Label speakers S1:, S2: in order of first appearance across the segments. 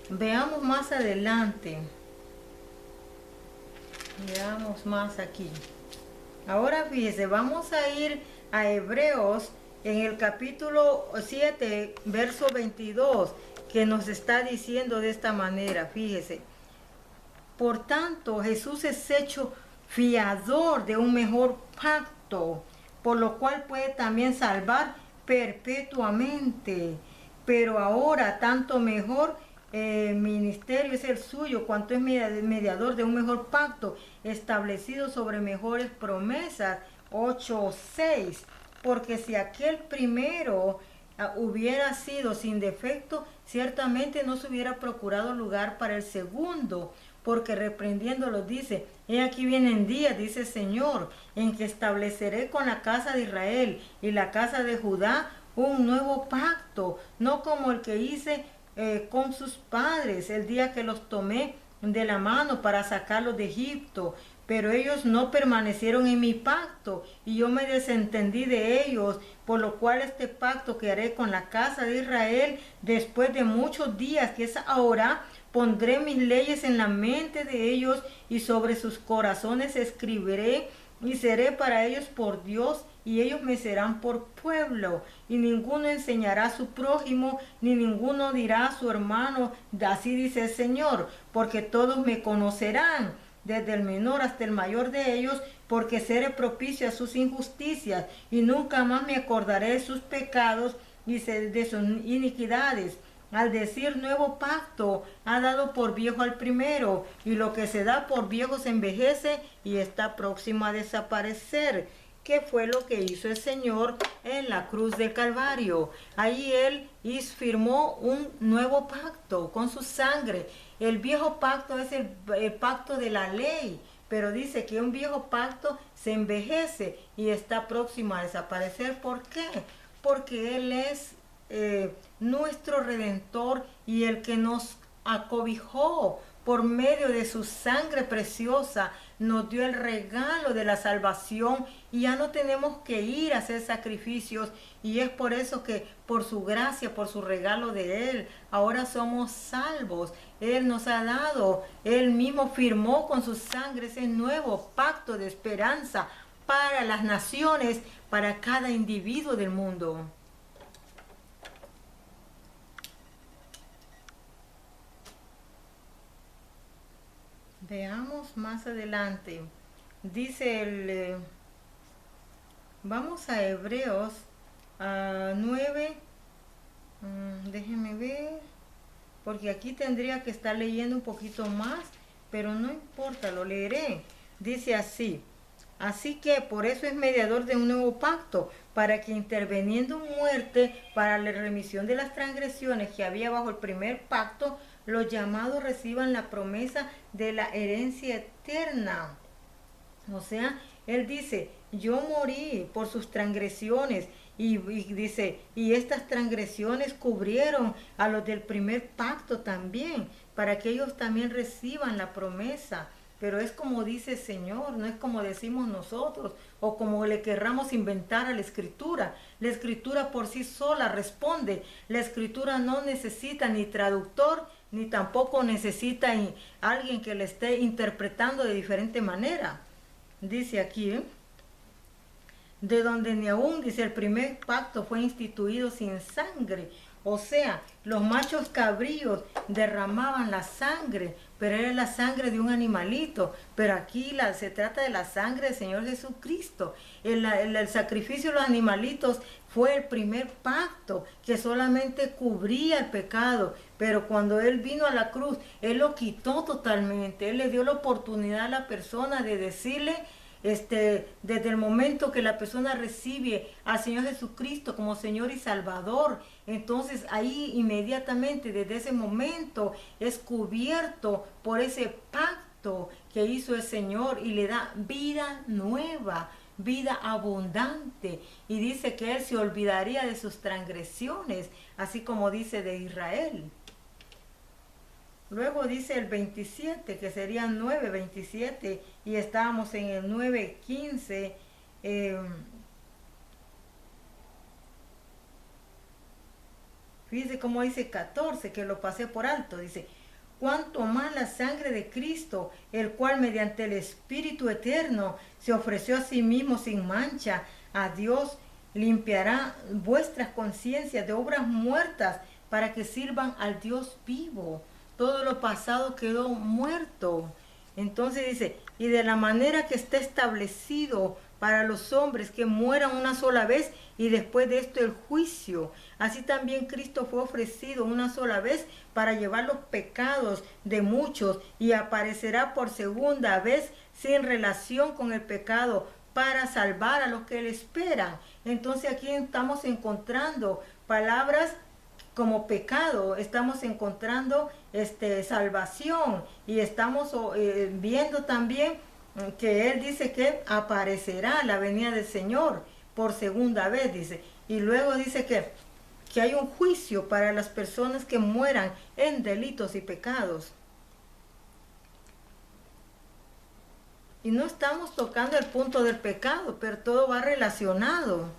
S1: Veamos más adelante. Veamos más aquí. Ahora fíjese, vamos a ir a Hebreos en el capítulo 7, verso 22, que nos está diciendo de esta manera, fíjese. Por tanto, Jesús es hecho fiador de un mejor pacto, por lo cual puede también salvar perpetuamente. Pero ahora, tanto mejor ministerio es el suyo, cuanto es mediador de un mejor pacto, establecido sobre mejores promesas. 8:6. Porque si aquel primero hubiera sido sin defecto, ciertamente no se hubiera procurado lugar para el segundo, porque reprendiéndolo dice, he aquí vienen días, dice el Señor, en que estableceré con la casa de Israel y la casa de Judá un nuevo pacto, no como el que hice con sus padres el día que los tomé de la mano para sacarlos de Egipto, pero ellos no permanecieron en mi pacto y yo me desentendí de ellos, por lo cual este pacto que haré con la casa de Israel después de muchos días, que es ahora, pondré mis leyes en la mente de ellos y sobre sus corazones escribiré y seré para ellos por Dios y ellos me serán por pueblo, y ninguno enseñará a su prójimo, ni ninguno dirá a su hermano, así dice el Señor, porque todos me conocerán, desde el menor hasta el mayor de ellos, porque seré propicio a sus injusticias, y nunca más me acordaré de sus pecados y de sus iniquidades. Al decir nuevo pacto, ha dado por viejo al primero, y lo que se da por viejo se envejece y está próximo a desaparecer. ¿Qué fue lo que hizo el Señor en la cruz del Calvario? Ahí Él firmó un nuevo pacto con su sangre. El viejo pacto es el pacto de la ley, pero dice que un viejo pacto se envejece y está próximo a desaparecer. ¿Por qué? Porque Él es nuestro Redentor y el que nos acobijó por medio de su sangre preciosa, nos dio el regalo de la salvación y ya no tenemos que ir a hacer sacrificios, y es por eso que por su gracia, por su regalo de Él, ahora somos salvos. Él nos ha dado, Él mismo firmó con su sangre ese nuevo pacto de esperanza para las naciones, para cada individuo del mundo. Veamos más adelante. Dice vamos a Hebreos 9. Déjenme ver, porque aquí tendría que estar leyendo un poquito más, pero no importa, lo leeré. Dice así: así que por eso es mediador de un nuevo pacto, para que interviniendo muerte para la remisión de las transgresiones que había bajo el primer pacto, los llamados reciban la promesa de la herencia eterna. O sea, Él dice, yo morí por sus transgresiones, y dice, y estas transgresiones cubrieron a los del primer pacto también, para que ellos también reciban la promesa. Pero es como dice el Señor, no es como decimos nosotros o como le querramos inventar a la Escritura. La Escritura por sí sola responde. La Escritura no necesita ni traductor, ni tampoco necesita alguien que le esté interpretando de diferente manera. Dice aquí, de donde ni aún, dice, el primer pacto fue instituido sin sangre. O sea, los machos cabríos derramaban la sangre, pero era la sangre de un animalito. Pero aquí se trata de la sangre del Señor Jesucristo. El sacrificio de los animalitos fue el primer pacto que solamente cubría el pecado. Pero cuando Él vino a la cruz, Él lo quitó totalmente. Él le dio la oportunidad a la persona de decirle, desde el momento que la persona recibe al Señor Jesucristo como Señor y Salvador, entonces ahí inmediatamente, desde ese momento, es cubierto por ese pacto que hizo el Señor y le da vida nueva, vida abundante, y dice que Él se olvidaría de sus transgresiones, así como dice de Israel. Luego dice el 27, que serían 9:27, y estábamos en el 9:15. Fíjese cómo dice 14, que lo pasé por alto. Dice, cuanto más la sangre de Cristo, el cual mediante el Espíritu eterno se ofreció a sí mismo sin mancha a Dios, limpiará vuestras conciencias de obras muertas para que sirvan al Dios vivo. Todo lo pasado quedó muerto. Entonces dice, y de la manera que está establecido para los hombres que mueran una sola vez y después de esto el juicio. Así también Cristo fue ofrecido una sola vez para llevar los pecados de muchos y aparecerá por segunda vez sin relación con el pecado para salvar a los que le esperan. Entonces aquí estamos encontrando palabras como pecado, estamos encontrando salvación y estamos viendo también que él dice que aparecerá la venida del Señor por segunda vez, dice. Y luego dice que hay un juicio para las personas que mueran en delitos y pecados. Y no estamos tocando el punto del pecado, pero todo va relacionado.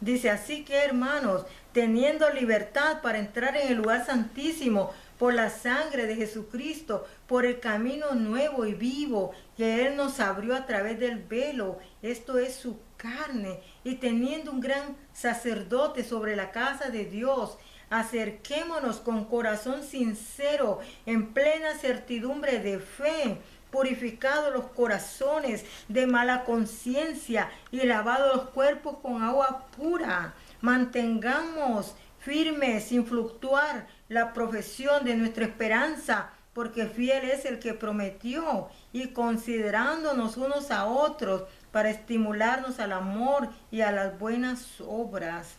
S1: Dice, así que hermanos, teniendo libertad para entrar en el lugar santísimo por la sangre de Jesucristo, por el camino nuevo y vivo que Él nos abrió a través del velo, esto es su carne, y teniendo un gran sacerdote sobre la casa de Dios, acerquémonos con corazón sincero, en plena certidumbre de fe, purificados los corazones de mala conciencia y lavados los cuerpos con agua pura. Mantengamos firmes sin fluctuar la profesión de nuestra esperanza, porque fiel es el que prometió, y considerándonos unos a otros para estimularnos al amor y a las buenas obras.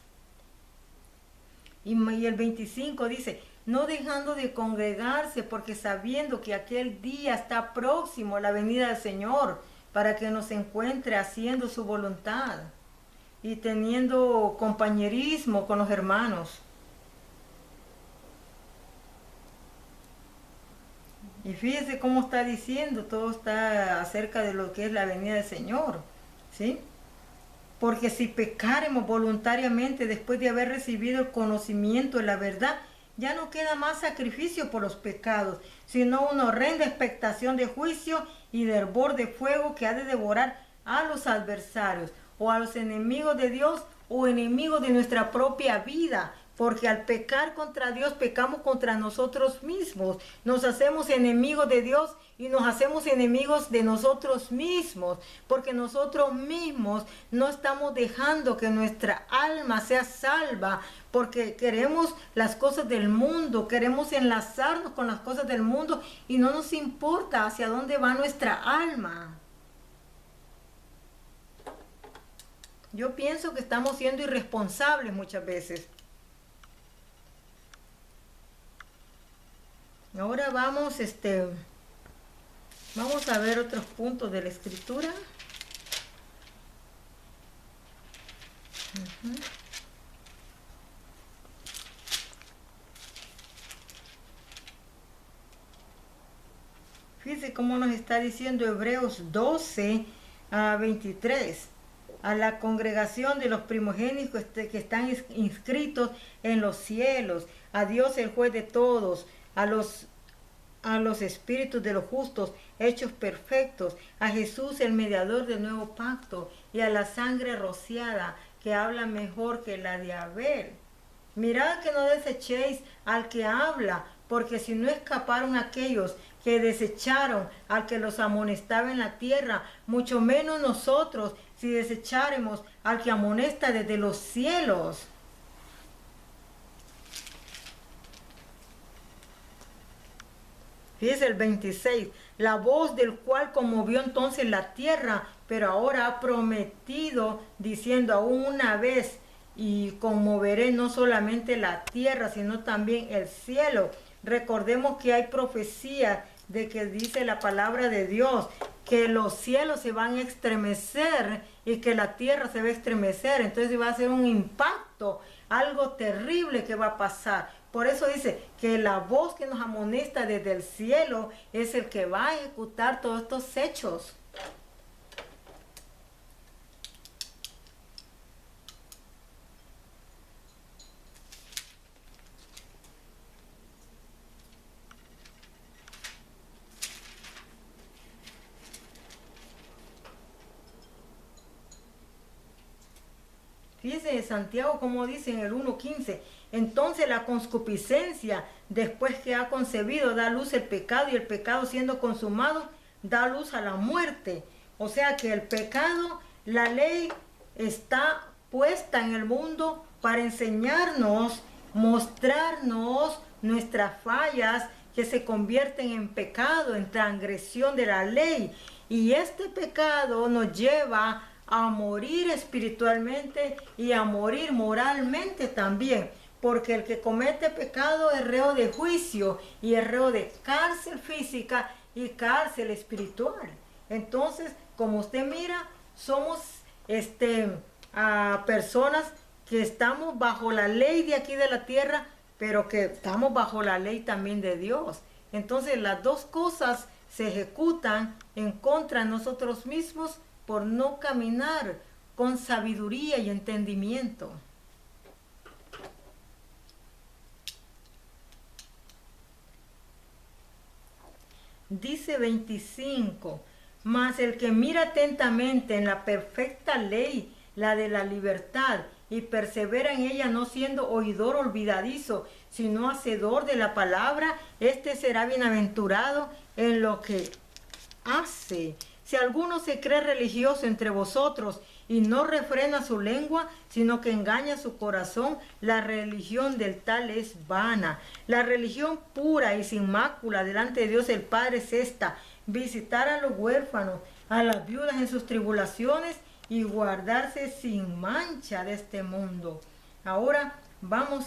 S1: Y el 25 dice, no dejando de congregarse, porque sabiendo que aquel día está próximo la venida del Señor, para que nos encuentre haciendo su voluntad y teniendo compañerismo con los hermanos. Y fíjese cómo está diciendo, todo está acerca de lo que es la venida del Señor, ¿sí? Porque si pecaremos voluntariamente después de haber recibido el conocimiento de la verdad, ya no queda más sacrificio por los pecados, sino una horrenda expectación de juicio y de hervor de fuego que ha de devorar a los adversarios o a los enemigos de Dios o enemigos de nuestra propia vida. Porque al pecar contra Dios, pecamos contra nosotros mismos. Nos hacemos enemigos de Dios y nos hacemos enemigos de nosotros mismos. Porque nosotros mismos no estamos dejando que nuestra alma sea salva. Porque queremos las cosas del mundo, queremos enlazarnos con las cosas del mundo y no nos importa hacia dónde va nuestra alma. Yo pienso que estamos siendo irresponsables muchas veces. Ahora vamos a ver otros puntos de la escritura. Fíjense cómo nos está diciendo Hebreos 12 a 23. A la congregación de los primogénitos que están inscritos en los cielos, a Dios el juez de todos, a los espíritus de los justos hechos perfectos, a Jesús el mediador del nuevo pacto y a la sangre rociada que habla mejor que la de Abel. Mirad que no desechéis al que habla, porque si no escaparon aquellos que desecharon al que los amonestaba en la tierra, mucho menos nosotros si desecháremos al que amonesta desde los cielos. Fíjese el 26, la voz del cual conmovió entonces la tierra, pero ahora ha prometido, diciendo aún una vez, y conmoveré no solamente la tierra, sino también el cielo. Recordemos que hay profecía de que dice la palabra de Dios, que los cielos se van a estremecer y que la tierra se va a estremecer. Entonces va a ser un impacto, algo terrible que va a pasar. Por eso dice que la voz que nos amonesta desde el cielo es el que va a ejecutar todos estos hechos. Fíjense Santiago como dice en el 1:15, entonces la concupiscencia, después que ha concebido, da luz el pecado, y el pecado siendo consumado, da luz a la muerte. O sea que el pecado, la ley está puesta en el mundo para enseñarnos, mostrarnos nuestras fallas que se convierten en pecado, en transgresión de la ley. Y este pecado nos lleva a morir espiritualmente y a morir moralmente también. Porque el que comete pecado es reo de juicio y es reo de cárcel física y cárcel espiritual. Entonces, como usted mira, somos personas que estamos bajo la ley de aquí de la tierra, pero que estamos bajo la ley también de Dios. Entonces las dos cosas se ejecutan en contra de nosotros mismos por no caminar con sabiduría y entendimiento. Dice 25, mas el que mira atentamente en la perfecta ley, la de la libertad, y persevera en ella, no siendo oidor olvidadizo, sino hacedor de la palabra, este será bienaventurado en lo que hace. Si alguno se cree religioso entre vosotros y no refrena su lengua, sino que engaña su corazón, la religión del tal es vana. La religión pura y sin mácula delante de Dios el Padre es esta: visitar a los huérfanos, a las viudas en sus tribulaciones, y guardarse sin mancha de este mundo. Ahora vamos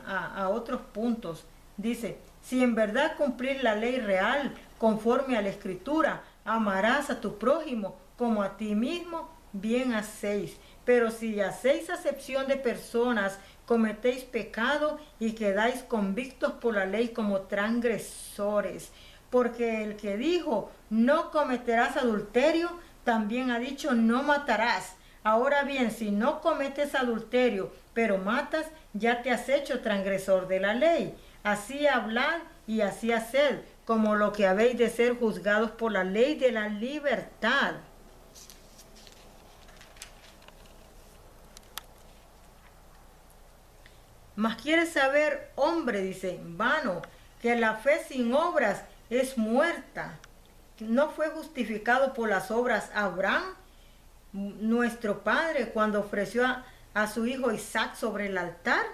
S1: a otros puntos. Dice, si en verdad cumplir la ley real conforme a la Escritura, amarás a tu prójimo como a ti mismo, bien hacéis. Pero si hacéis acepción de personas, cometéis pecado y quedáis convictos por la ley como transgresores. Porque el que dijo, no cometerás adulterio, también ha dicho, no matarás. Ahora bien, si no cometes adulterio, pero matas, ya te has hecho transgresor de la ley. Así hablad y así haced, como lo que habéis de ser juzgados por la ley de la libertad. Mas quieres saber, hombre, dice, vano, que la fe sin obras es muerta. ¿No fue justificado por las obras Abraham, nuestro padre, cuando ofreció a su hijo Isaac sobre el altar?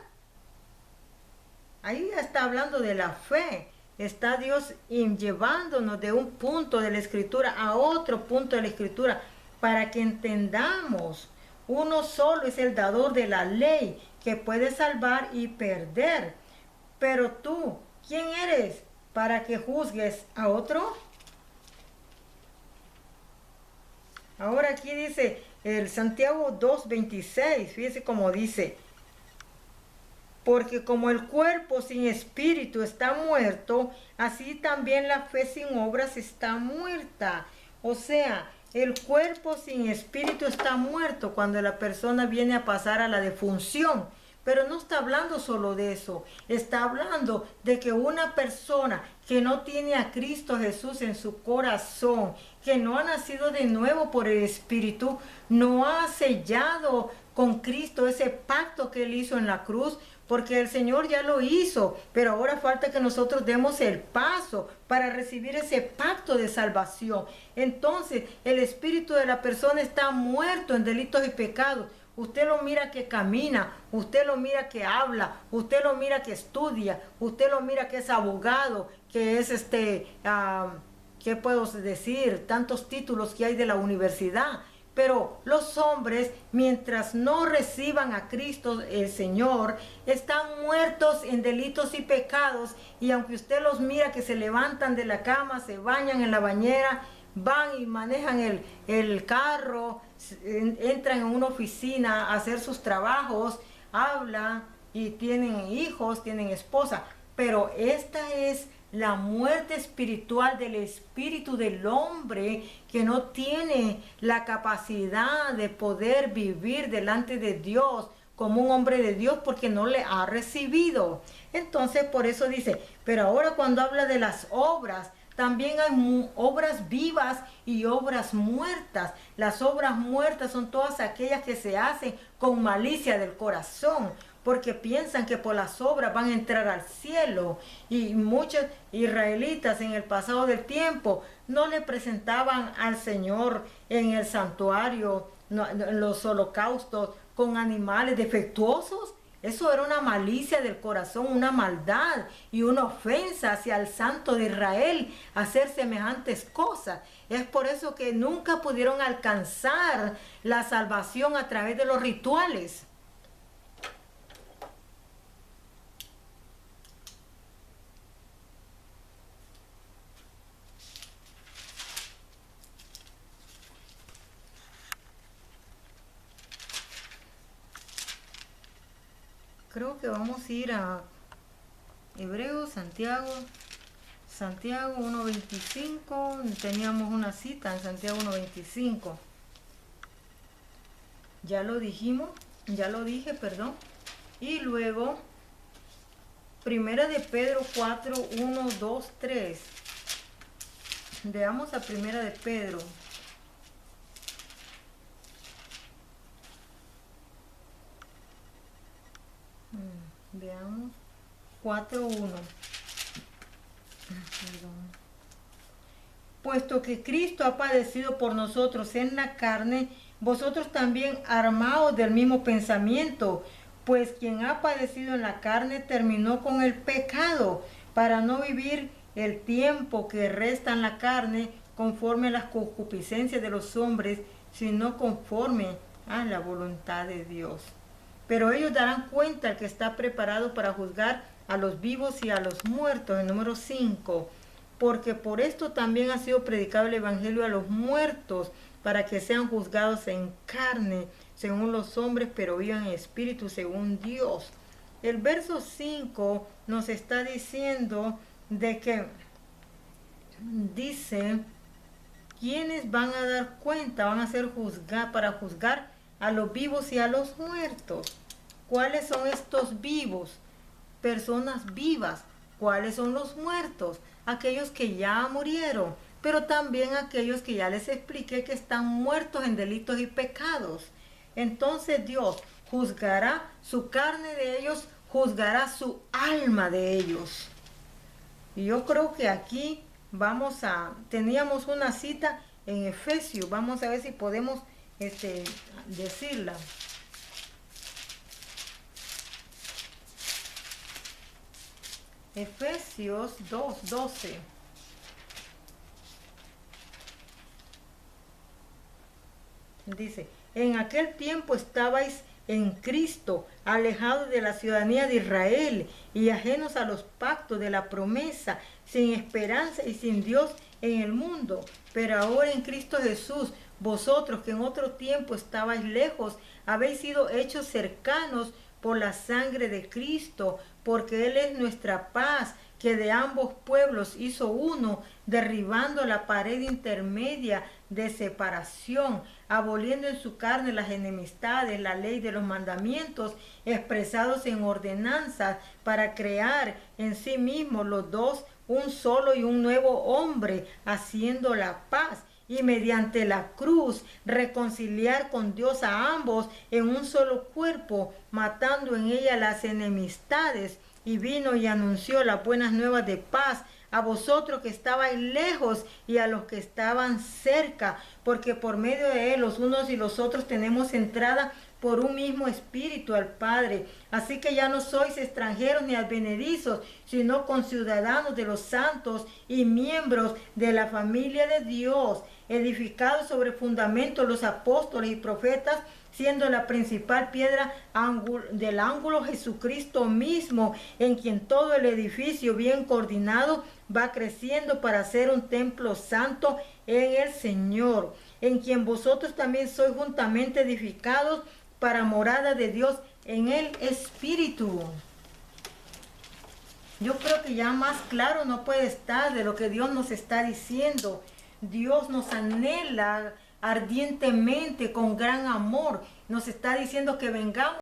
S1: Ahí está hablando de la fe. Está Dios llevándonos de un punto de la Escritura a otro punto de la Escritura para que entendamos. Uno solo es el dador de la ley, que puede salvar y perder. Pero tú, ¿quién eres para que juzgues a otro? Ahora aquí dice el Santiago 2:26, fíjese cómo dice, porque como el cuerpo sin espíritu está muerto, así también la fe sin obras está muerta. O sea, el cuerpo sin espíritu está muerto cuando la persona viene a pasar a la defunción. Pero no está hablando solo de eso, está hablando de que una persona que no tiene a Cristo Jesús en su corazón, que no ha nacido de nuevo por el Espíritu, no ha sellado con Cristo ese pacto que Él hizo en la cruz, porque el Señor ya lo hizo, pero ahora falta que nosotros demos el paso para recibir ese pacto de salvación. Entonces, el espíritu de la persona está muerto en delitos y pecados. Usted lo mira que camina, usted lo mira que habla, usted lo mira que estudia, usted lo mira que es abogado, que es ¿qué puedo decir? Tantos títulos que hay de la universidad. Pero los hombres, mientras no reciban a Cristo el Señor, están muertos en delitos y pecados. Y aunque usted los mira que se levantan de la cama, se bañan en la bañera, van y manejan el carro, entran en una oficina a hacer sus trabajos, hablan y tienen hijos, tienen esposa. Pero esta es la muerte espiritual del espíritu del hombre, que no tiene la capacidad de poder vivir delante de Dios como un hombre de Dios, porque no le ha recibido. Entonces por eso dice, pero ahora cuando habla de las obras, también hay obras vivas y obras muertas. Las obras muertas son todas aquellas que se hacen con malicia del corazón, porque piensan que por las obras van a entrar al cielo. Y muchos israelitas en el pasado del tiempo no le presentaban al Señor en el santuario los holocaustos con animales defectuosos. Eso era una malicia del corazón, una maldad y una ofensa hacia el Santo de Israel, hacer semejantes cosas. Es por eso que nunca pudieron alcanzar la salvación a través de los rituales. Creo que vamos a ir a Hebreos, Santiago 1.25. Teníamos una cita en Santiago 1.25. Ya lo dijimos, ya lo dije, perdón. Y luego, Primera de Pedro 4, 1, 2, 3. Veamos a Primera de Pedro. Veamos 4.1. Puesto que Cristo ha padecido por nosotros en la carne, vosotros también armaos del mismo pensamiento, pues quien ha padecido en la carne terminó con el pecado, para no vivir el tiempo que resta en la carne conforme a las concupiscencias de los hombres, sino conforme a la voluntad de Dios. Pero ellos darán cuenta al que está preparado para juzgar a los vivos y a los muertos. El número 5. Porque por esto también ha sido predicado el evangelio a los muertos, para que sean juzgados en carne, según los hombres, pero vivan en espíritu, según Dios. El verso 5 nos está diciendo de que dice, ¿quiénes van a dar cuenta? Van a ser juzgados para juzgar a los vivos y a los muertos. ¿Cuáles son estos vivos? Personas vivas. ¿Cuáles son los muertos? Aquellos que ya murieron, pero también aquellos que ya les expliqué que están muertos en delitos y pecados. Entonces Dios juzgará su carne de ellos, juzgará su alma de ellos. Y yo creo que aquí teníamos una cita en Efesios. Vamos a ver si podemos decirla. Efesios 2:12. Dice, en aquel tiempo estabais en Cristo, alejados de la ciudadanía de Israel y ajenos a los pactos de la promesa, sin esperanza y sin Dios en el mundo. Pero ahora en Cristo Jesús, vosotros que en otro tiempo estabais lejos, habéis sido hechos cercanos por la sangre de Cristo, porque Él es nuestra paz, que de ambos pueblos hizo uno, derribando la pared intermedia de separación, aboliendo en su carne las enemistades, la ley de los mandamientos expresados en ordenanzas, para crear en sí mismos los dos un solo y un nuevo hombre, haciendo la paz, y mediante la cruz reconciliar con Dios a ambos en un solo cuerpo, matando en ella las enemistades. Y vino y anunció las buenas nuevas de paz a vosotros que estabais lejos y a los que estaban cerca, porque por medio de él los unos y los otros tenemos entrada por un mismo espíritu al Padre. Así que ya no sois extranjeros ni advenedizos, sino conciudadanos de los santos y miembros de la familia de Dios, edificados sobre fundamentos los apóstoles y profetas, siendo la principal piedra del ángulo Jesucristo mismo, en quien todo el edificio bien coordinado va creciendo para ser un templo santo en el Señor, en quien vosotros también sois juntamente edificados para morada de Dios en el Espíritu. Yo creo que ya más claro no puede estar de lo que Dios nos está diciendo. Dios nos anhela ardientemente, con gran amor. Nos está diciendo que vengamos